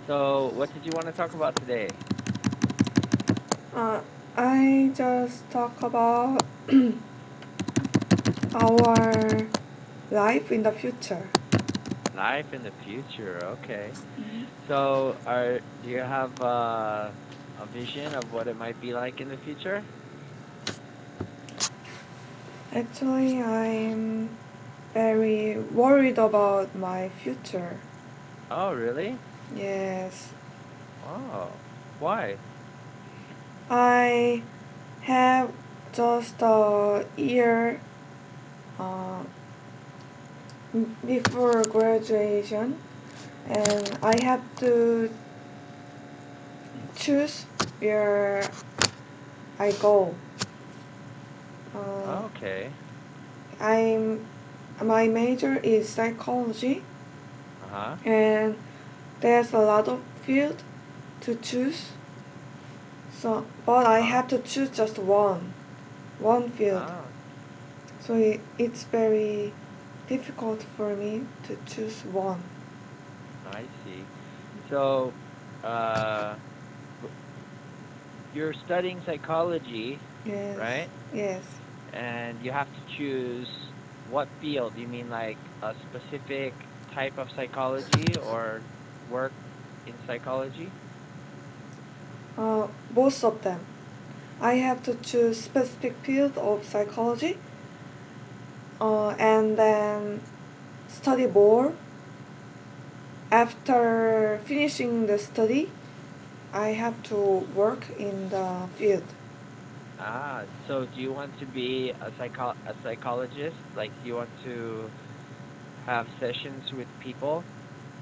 So, what did you want to talk about today? Uh, I just talk about our life in the future. Life in the future. Okay. So, do you have a vision of what it might be like in the future? Actually, I'm very worried about my future. Oh, really? Yes, Oh, why? I have just a year uh, before graduation, and I have to choose where I go. Uh, Okay. I'm my major is psychology, Uh-huh. and there's a lot of field to choose. So, but I Uh-huh. have to choose just one field. Ah, So it's very difficult for me to choose one. I see. So, uh, w- you're studying psychology, Yes, right? yes. And you have to choose what field. You mean like a specific type of psychology or work in psychology? Both of them. I have to choose specific field of psychology, and then study more. After finishing the study, I have to work in the field. Ah, so do you want to be a psychologist? Like, do you want to have sessions with people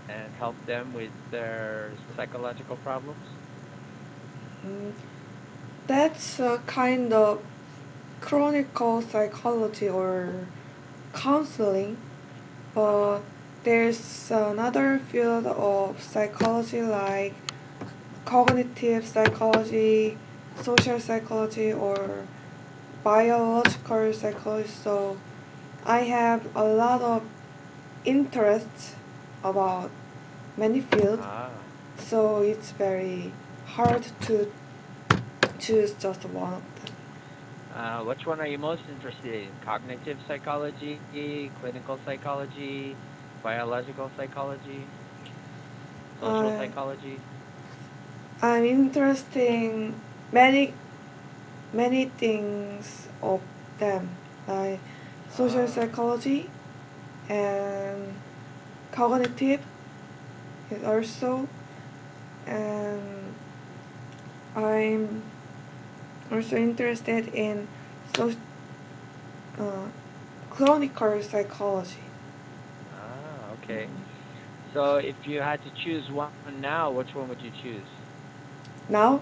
and help them with their psychological problems? Mm, That's a kind of clinical psychology or counseling, but Uh-huh. there's another field of psychology like cognitive psychology, social psychology, or biological psychology. So I have a lot of interests about many fields, Ah. so it's very hard to choose just one of them. Which one are you most interested in? Cognitive psychology, clinical psychology, biological psychology, social I psychology? I'm interested in many things of them, like social Ah, psychology and cognitive is also, and I'm also interested in so, uh, clinical psychology. okay. So if you had to choose one now, which one would you choose? Now,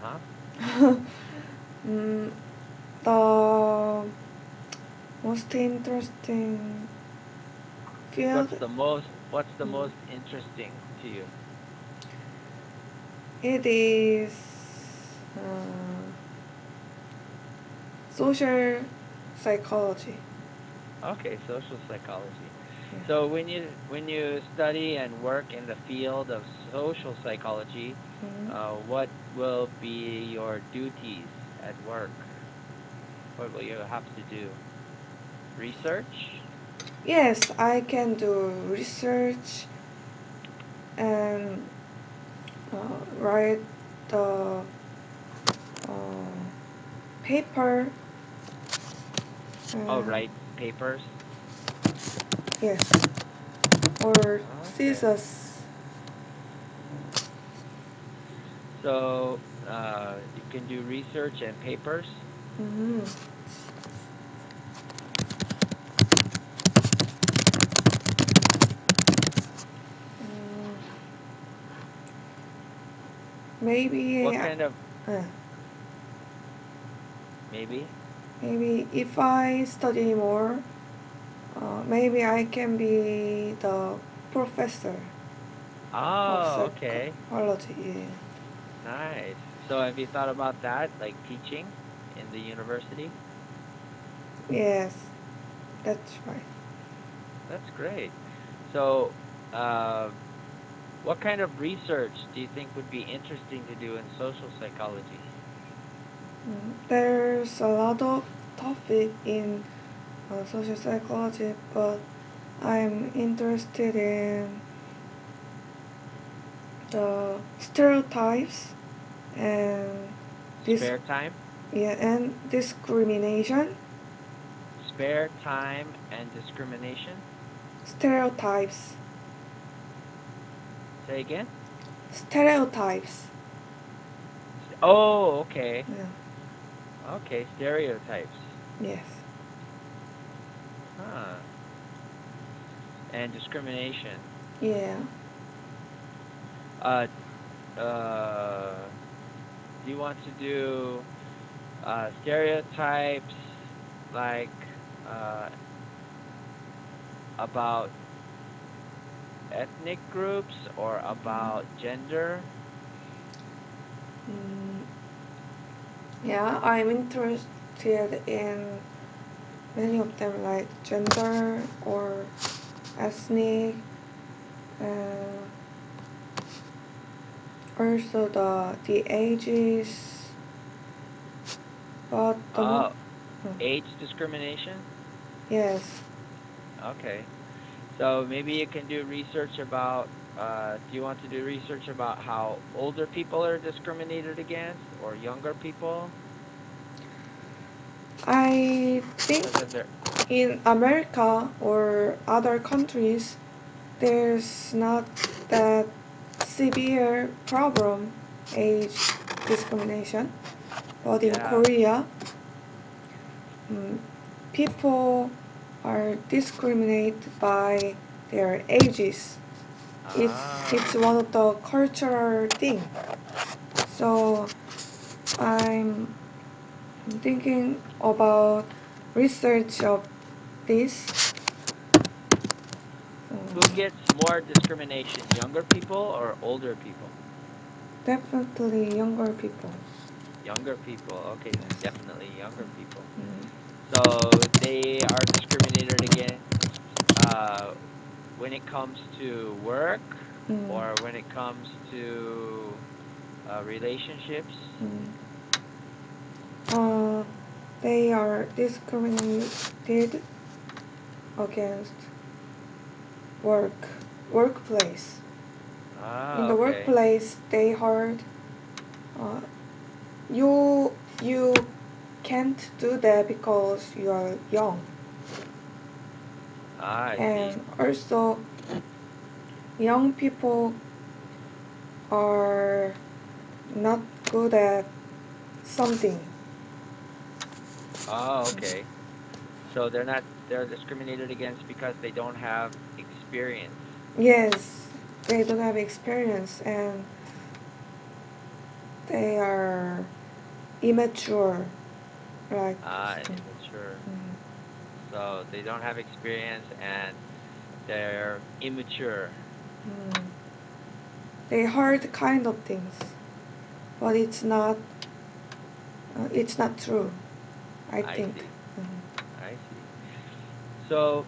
Uh-huh. mm, the most interesting field What's the mm, most interesting to you? it is uh, social psychology. Okay, social psychology. Yeah. So when you study and work in the field of social psychology, Mhm. what will be your duties at work? What will you have to do? Research? Yes, I can do research and write the paper. Oh, And write papers? yes, or Okay. thesis. So, you can do research and papers? Hmm. Mm, maybe, What kind of, uh, maybe? maybe if I study more, maybe I can be the professor of Oh, okay. psychology. Yeah. Nice. So have you thought about that, like teaching in the university? Yes, that's right. That's great. So, uh, What kind of research do you think would be interesting to do in social psychology? There's a lot of topic in social psychology, but I'm interested in the stereotypes and this Spare time? yeah and discrimination. Spare time and discrimination? Stereotypes. Say again? Stereotypes. Oh, okay. Yeah. Okay, stereotypes. Yes. Huh. And discrimination. Yeah. Uh, do you want to do stereotypes like uh, about ethnic groups or about gender? Mm, yeah, I'm interested in many of them, like gender or ethnic, uh, also the ages, but Oh, hmm, age discrimination? yes, Okay. So maybe you can do research about do you want to do research about how older people are discriminated against or younger people I think because of their in America or other countries there's not that severe problem age discrimination, but in yeah. Korea, mm, people are discriminated by their ages. It's Ah. one of the cultural thing. So I'm thinking about research of this. Who Um, gets more discrimination, younger people or older people? Definitely younger people. Younger people. Okay, Yes. definitely younger people. Mm, So they are discriminated against uh when it comes to work mm, or when it comes to relationships. mm. Uh, they are discriminated against work workplace. In Ah, the okay. workplace, they heard uh, you you can't do that because you are young, Ah, I see. and also young people are not good at something. Oh, okay. So they're discriminated against because they don't have experience. Yes, they don't have experience and they are immature. Like Ah, immature. mm, So they don't have experience and they're immature. mm, they heard kind of things, but it's not true. I I think. see. Mm. I see. So,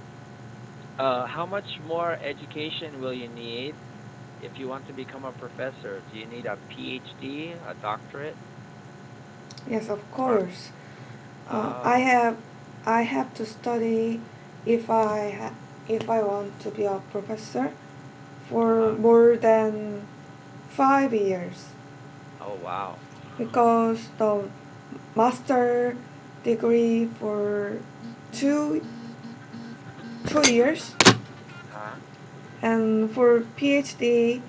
how much more education will you need if you want to become a professor? Do you need a PhD, a doctorate, Yes, of or course. Uh, I oh, have I have to study if I want to be a professor for uh-huh. more than 5 years Oh, wow. because the master degree for two 2 years Huh? and for PhD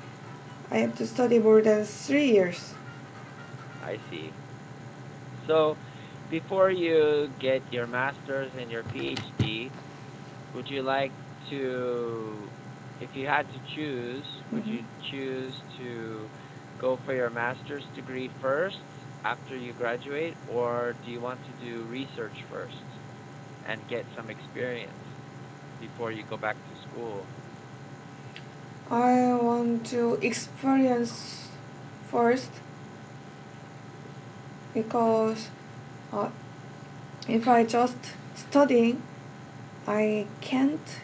I have to study more than 3 years. I see. So, before you get your master's and your PhD, would you like to, if you had to choose, would Mhm. you choose to go for your master's degree first after you graduate, or do you want to do research first and get some experience before you go back to school? I want to experience first because uh, if I just studying, I can't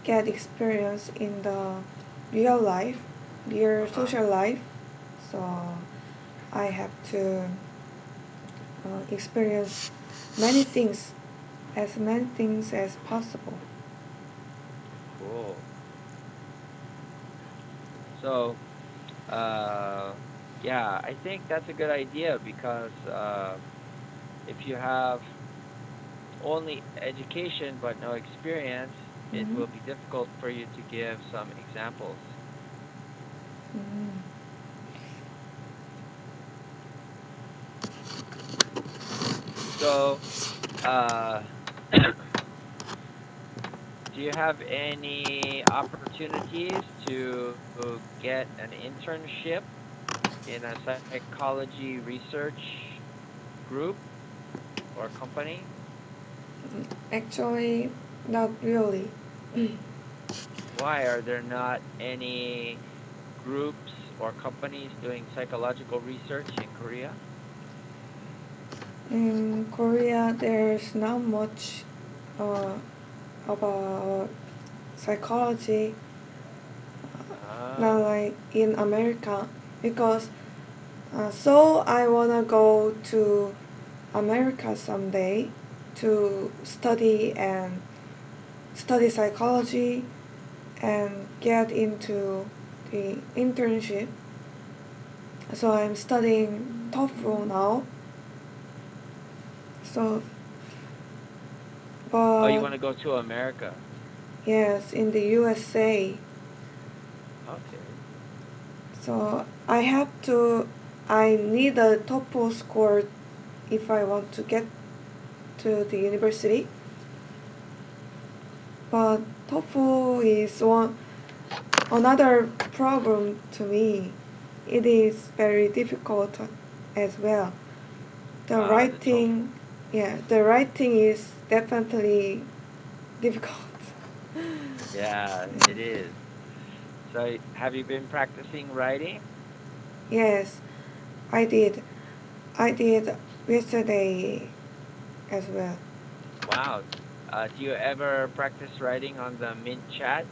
get experience in the real life. their Uh-huh. social life. So I have to experience many things, as many things as possible. Cool. So, uh, yeah, I think that's a good idea because if you have only education but no experience, it Mm-hmm. will be difficult for you to give some examples. Mm-hmm. So, uh, do you have any opportunities to get an internship in a psychology research group or company? Actually, not really. Why are there not any groups or companies doing psychological research in Korea? In Korea, there's not much uh, about psychology, not Oh, like in America, because so I wanna go to America someday to study psychology and get into the internship. So I'm studying TOEFL now. So, oh, you but want to go to America? yes, in the USA. Okay. So I need a TOEFL score if I want to get to the university. But TOEFL is another problem to me. It is very difficult as well. The The TOEFL. writing, yeah, the writing is definitely difficult. Yeah, it is. So, have you been practicing writing? Yes, I did. I did yesterday as well. Wow. Do you ever practice writing on the Mint Chat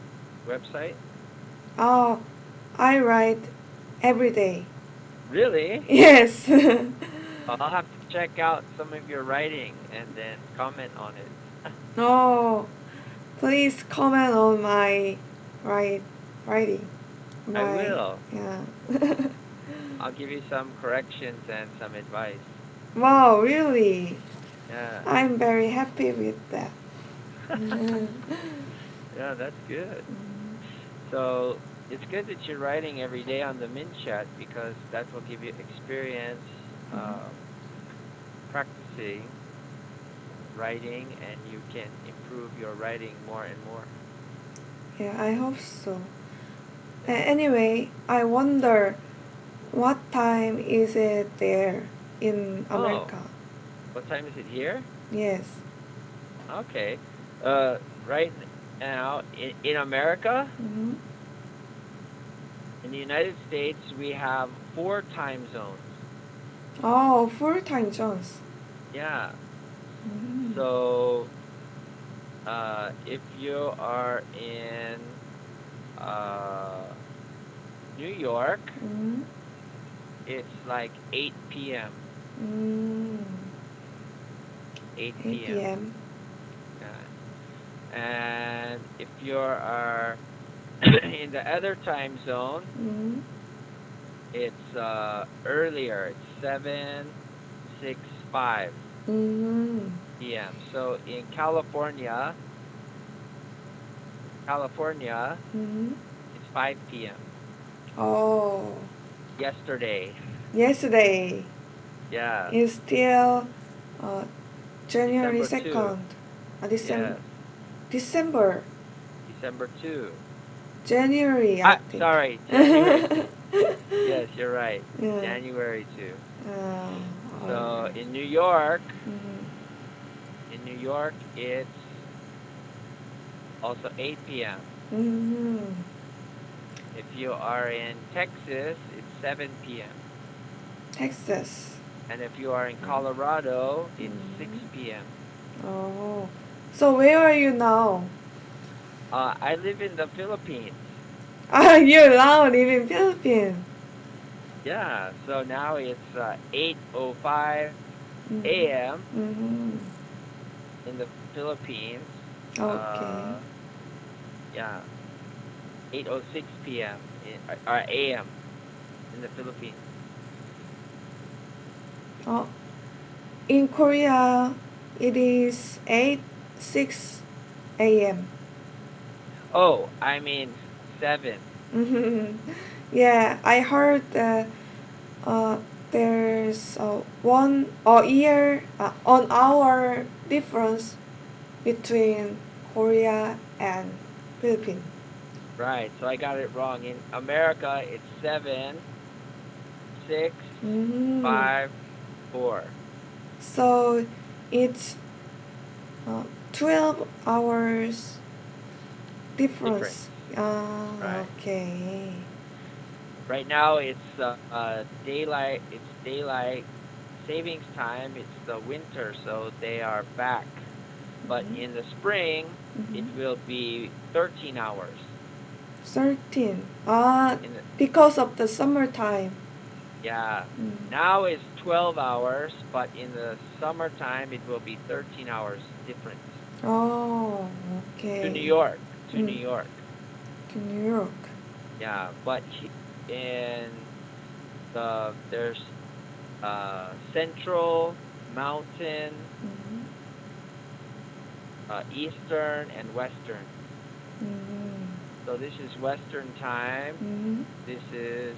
website? Oh, I write every day. Really? Yes. I'll have to check out some of your writing and then comment on it. Oh, please comment on my write writing. I My will. yeah. I'll give you some corrections and some advice. Wow, really? Yeah. I'm very happy with that. Yeah, that's good. So it's good that you're writing every day on the Mint Chat because that will give you experience practicing writing and you can improve your writing more and more. Yeah, I hope so. Yeah. Anyway, I wonder what time is it there in Oh, America? what time is it here? Yes. Okay. Right now in America, Mm-hmm. in the United States, we have four time zones. Oh, full time zones. Yeah. Mm-hmm. So, if you are in uh New York, Mm-hmm. it's like 8 p.m. Mm-hmm. 8 p.m. 8 p.m. Yeah. And if you are in the other time zone, Mm-hmm. it's earlier. It's 7:65 Mm-hmm. p.m. So in California, Mm-hmm. it's 5 p.m. Oh, Yesterday. yesterday Yeah. is still uh, January December 2. 2nd. December. Yes. December. December 2. January, I think. Sorry, January 2. Yes, you're right. Yeah. January 2. So Alright. Mm-hmm. In New York, it's also 8 p.m. Mm-hmm. If you are in Texas, it's 7 p.m. Texas. And if you are in Colorado, it's Mm-hmm. 6 p.m. Oh. So where are you now? I live in the Philippines. Ah, you now live in Philippines. Yeah, so now it's 8:05 a.m. Mm-hmm. Mm-hmm. in the Philippines. Okay. Yeah, 8:06 p.m. Or a.m. in the Philippines. Oh, in Korea, it is 8:06 a.m. Oh, I mean 7. Yeah, I heard that uh, there's one year, 1 hour difference between Korea and Philippines. Right. So I got it wrong. In America, it's 7, 6, Mm. 5, 4. So it's 12 hours Difference. difference. Right. Okay. Right now, it's daylight. It's daylight savings time. It's the winter, so they are back. But Mm-hmm. in the spring, it Mm-hmm. will be 13 hours. 13. In the Because of the summertime. Yeah. Mm. Now it's 12 hours, but in the summertime, it will be 13 hours difference. Oh, To okay. New York. To New Mm. York. To New York. Yeah, but in there's Central, Mountain, Mm-hmm. Eastern, and Western. Mm-hmm. So this is Western time. Mm-hmm. This is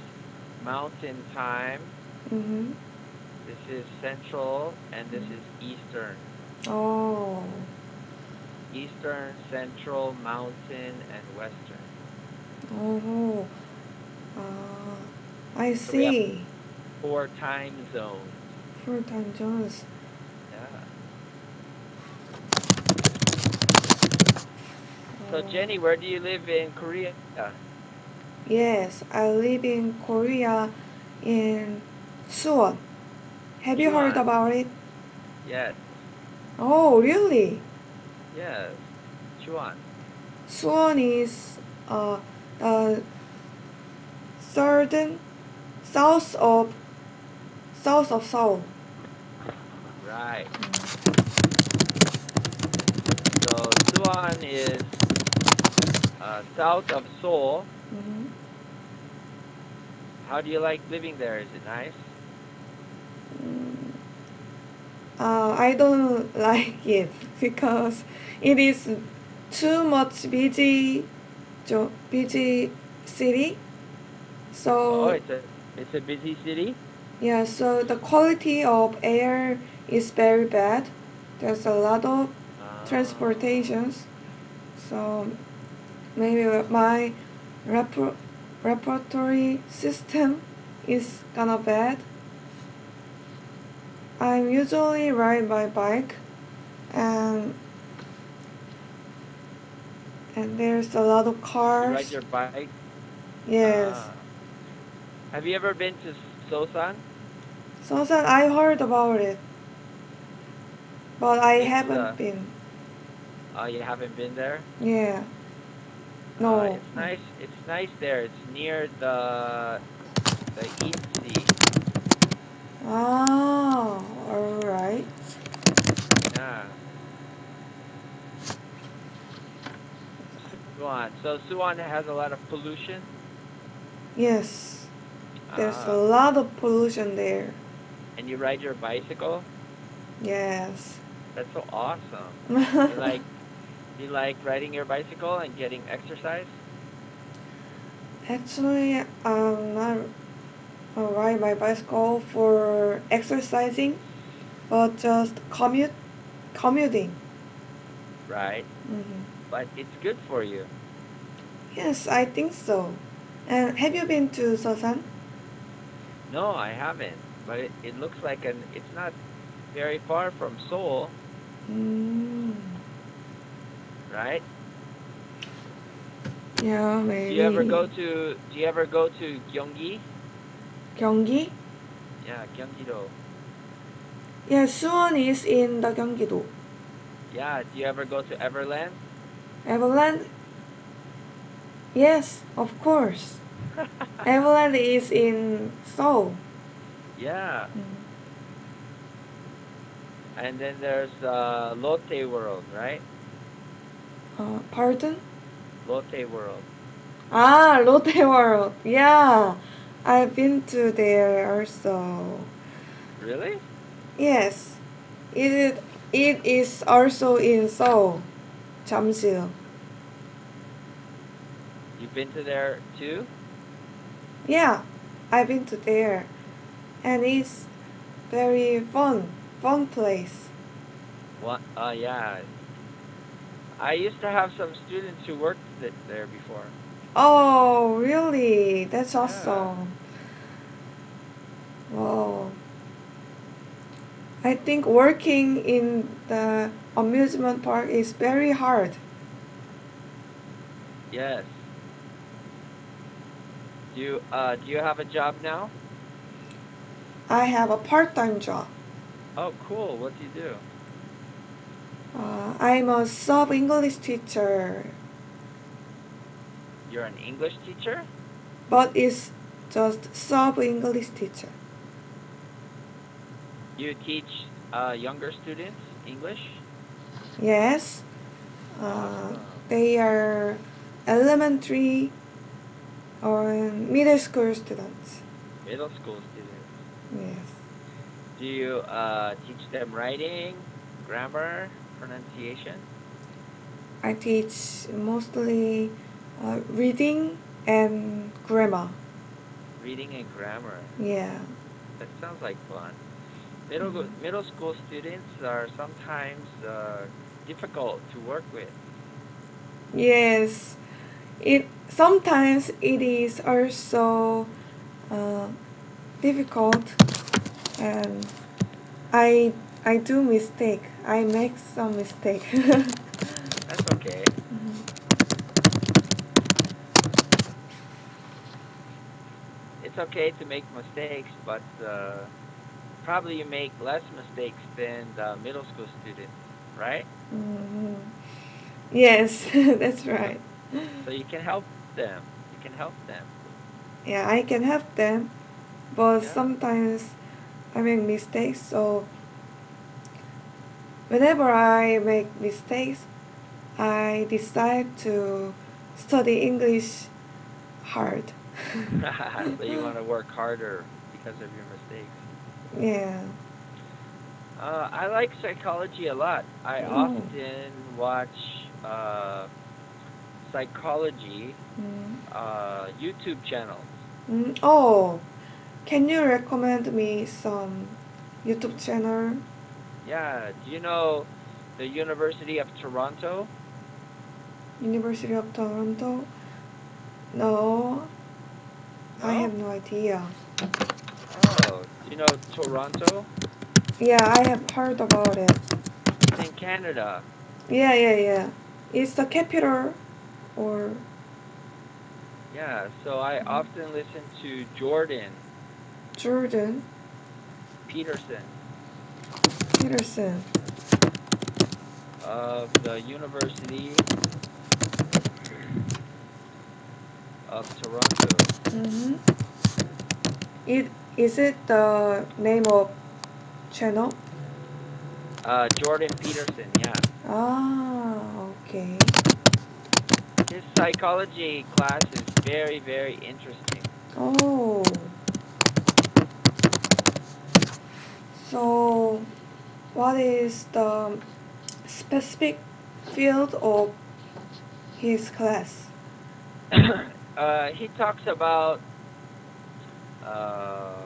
Mountain time. Mm-hmm. This is Central, and this is Eastern. Oh. Eastern, Central, Mountain, and Western. Oh. Uh, I So we have see. four time zones. Four time zones. Yeah. So Jenny, Oh. where do you live in Korea? Yes, I live in Korea in Suwon. Have you heard Chuan. about it? Yes. Oh, really? Yes. Chuan. Suwon is the southern south of south of Seoul. Right. So Suan is south of Seoul. Mhm. How do you like living there? Is it nice? Mm, I don't like it because it is too much busy city. Oh, So it's a busy city. yeah, so the quality of air is very bad. There's a lot of Oh. transportations. So maybe my repro- repertory system is kinda bad. I usually ride my bike and there's a lot of You ride cars. your bike? Yes. Ah. Have you ever been to Sosan? So that I heard about it, but I It's haven't been. you haven't been there? Yeah. No. It's nice. It's nice there. It's near the East Sea. Ah, alright. Yeah. Suwon. So Suwon has a lot of pollution. Yes. There's a Ah. lot of pollution there. And you ride your bicycle? Yes. That's so awesome. You like you like riding your bicycle and getting exercise? Actually, I'm not ride my bicycle for exercising, but just commuting. Right. Hmm. But it's good for you. Yes, I think so. And have you been to Sosan? No, I haven't. But it looks like it's not very far from Seoul, Mm, right? yeah, maybe. Do you ever go to Gyeonggi? 경기? Yeah, Gyeonggi-do. Yeah, Suwon is in the 경기도. Yeah, do you ever go to Everland? Everland? Yes, of course. Everland is in Seoul. Yeah. Mm. And then there's Lotte World, right? Pardon? Lotte World. Ah, Lotte World. Yeah, I've been to there also. Really? Yes, it is also in Seoul, 잠실. You've been to there too? Yeah, I've been to there, and it's very fun place. What? Yeah. I used to have some students who worked there before. Oh, really? That's Yeah. awesome. Wow. I think working in the amusement park is very hard. Yes. Do you have a job now? I have a part-time job. Oh, cool. What do you do? I'm a sub English teacher, You're an English teacher? but it's just sub English teacher. You teach younger students English? Yes, Awesome. they are elementary or middle school students. Middle school students. Yes, Do you teach them writing, grammar, pronunciation? I teach mostly reading and grammar. Reading and grammar. Yeah. That sounds like fun. Mm. Middle school students are sometimes difficult to work with. Yes, it sometimes it is also uh, difficult, and I I do mistake. I make some mistake. That's okay. It's okay to make mistakes, but probably you make less mistakes than the middle school students, right? Mhm. Yes, that's So right. so you can help them. You can help them. Yeah, I can help them, but Yeah. sometimes I make mistakes. So whenever I make mistakes, I decide to study English hard. So you want to work harder because of your mistakes. Yeah. I like psychology a lot. I Mm. often watch psychology Mm. YouTube channels. Oh, can you recommend me some YouTube channel? Yeah, do you know the University of Toronto? University of Toronto? No, I have No? no idea. Oh, do you know Toronto? Yeah, I have heard about it. It's in Canada. Yeah. It's the capital or Yeah, so I often listen to Jordan Jordan Peterson Peterson. of the University of Toronto. Mm-hmm. It is it the name of channel? Jordan Peterson, yeah. Ah, okay. His psychology class is very, very interesting. Oh, so what is the specific field of his class? He talks about uh,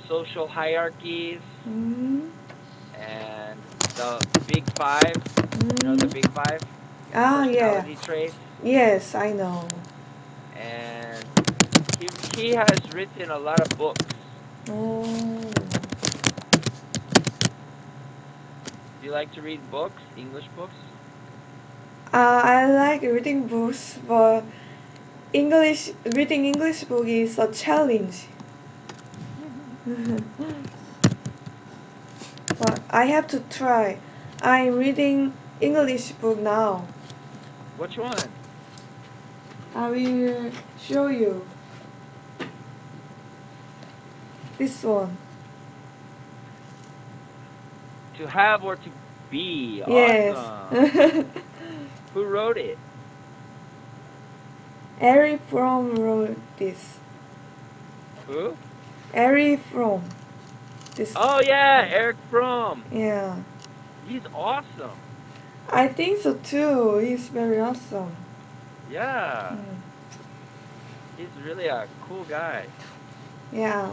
social hierarchies Mm, and the big five. You know the mm. big five Ah, yeah. personality traits, Yes, I know. and he has written a lot of books. Oh. Do you like to read books, English books? I like reading books, but English reading English book is a challenge. But I have to try. I'm reading English book now. Which one? I will show you this one. To have or to be. Yes. Awesome. Who wrote it? Eric Fromm wrote this. Who? Eric Fromm. This. Oh yeah, Eric Fromm. Yeah. He's awesome. I think so too. He's very awesome. Yeah. Mm. He's really a cool guy. Yeah.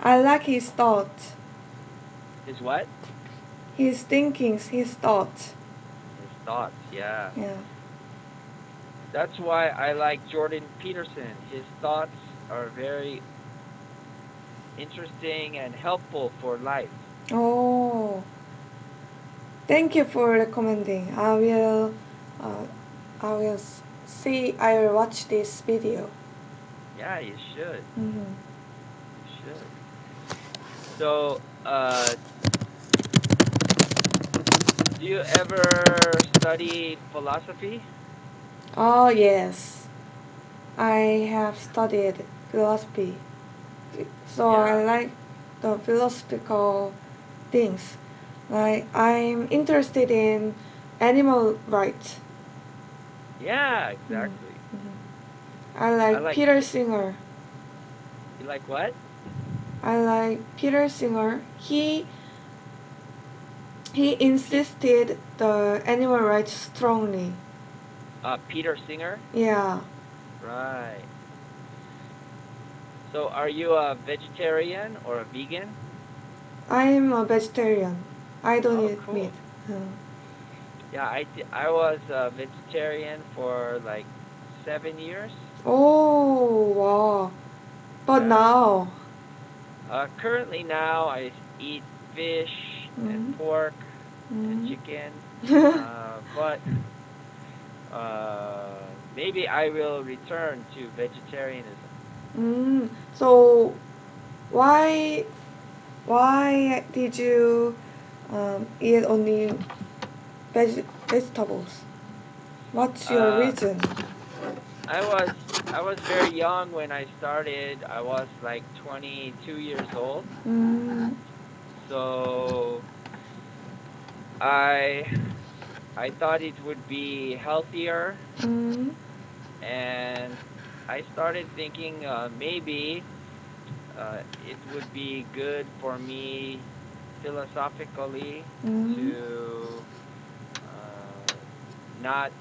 I like his thoughts. His what? His thinkings, his thoughts. His thoughts, yeah. Yeah. That's why I like Jordan Peterson. His thoughts are very interesting and helpful for life. Oh, thank you for recommending. Uh, I will see. I will watch this video. Yeah, you should. Mm-hmm. You should. So, do you ever study philosophy? Oh yes, I have studied philosophy, so I Yeah. like the philosophical things. Like I'm interested in animal rights. Yeah, Mm-hmm. exactly. I I like like Peter Singer. you like what? I like Peter Singer. He Pe- insisted the animal rights strongly. Peter Singer? Yeah, Right. So, are you a vegetarian or a vegan? I'm a vegetarian. I don't Oh, eat meat. cool. Uh, Yeah, I was a vegetarian for like 7 years. oh wow! But Yeah. now, Currently now I eat fish and mm, pork and mm. chicken. But maybe I will return to vegetarianism. mm. So why why did you eat only vegetables? What's your Uh, reason? I was I was very young when I started. I was like 22 years old. Mm, So I I thought it would be healthier, mm, and I started thinking maybe it would be good for me philosophically mm, to not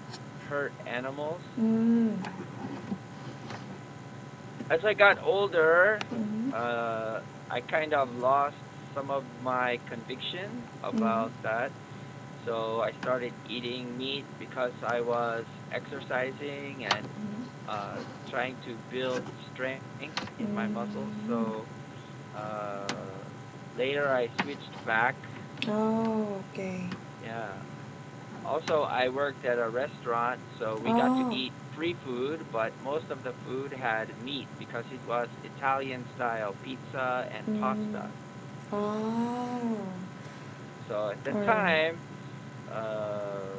hurt animals. mm, As I got older, mm, uh, I kind of lost some of my conviction mm, about that. So I started eating meat because I was exercising and uh, trying to build strength in my muscles. mm. So later I switched back. Oh, okay. Yeah. Also, I worked at a restaurant, so we got to Oh, eat free food, but most of the food had meat because it was Italian style pizza and mm, pasta. oh, So at the alright. time, uh,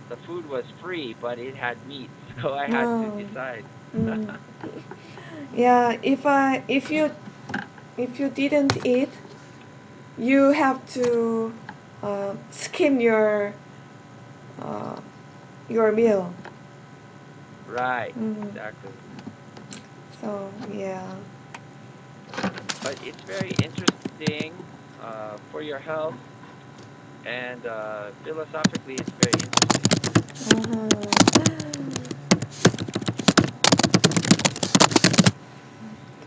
the food was free, but it had meat, so I had to Oh, decide. mm. Yeah, if you didn't eat, you have to skim uh, your meal. Right, Mm. exactly. So yeah. But it's very interesting for your health, and philosophically, it's very interesting. Uh-huh.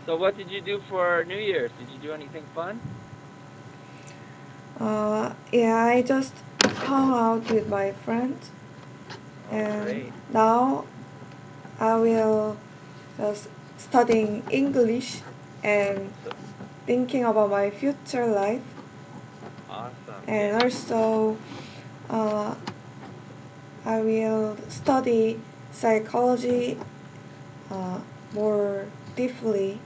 So, what did you do for New Year's? Did you do anything fun? Yeah, I just hung out with my friends, Oh, and great. now I will just studying English and So thinking about my future life, awesome. Yeah. and also uh, I will study psychology uh, more deeply.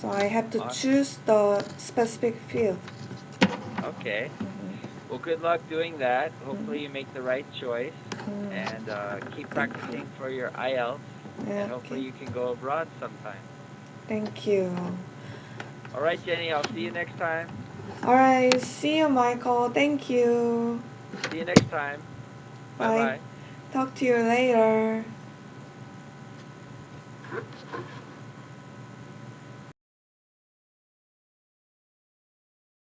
So I have to Awesome. choose the specific field. Okay. Mhm. Well, good luck doing that. Mhm. Hopefully, you make the right choice. and keep Thank you. practicing for your IELTS, Yeah, and hopefully okay. you can go abroad sometime. Thank you. All right, Jenny, I'll see you next time. Alright, see you, Michael. Thank you. See you next time. Bye Bye. bye. Talk to you later.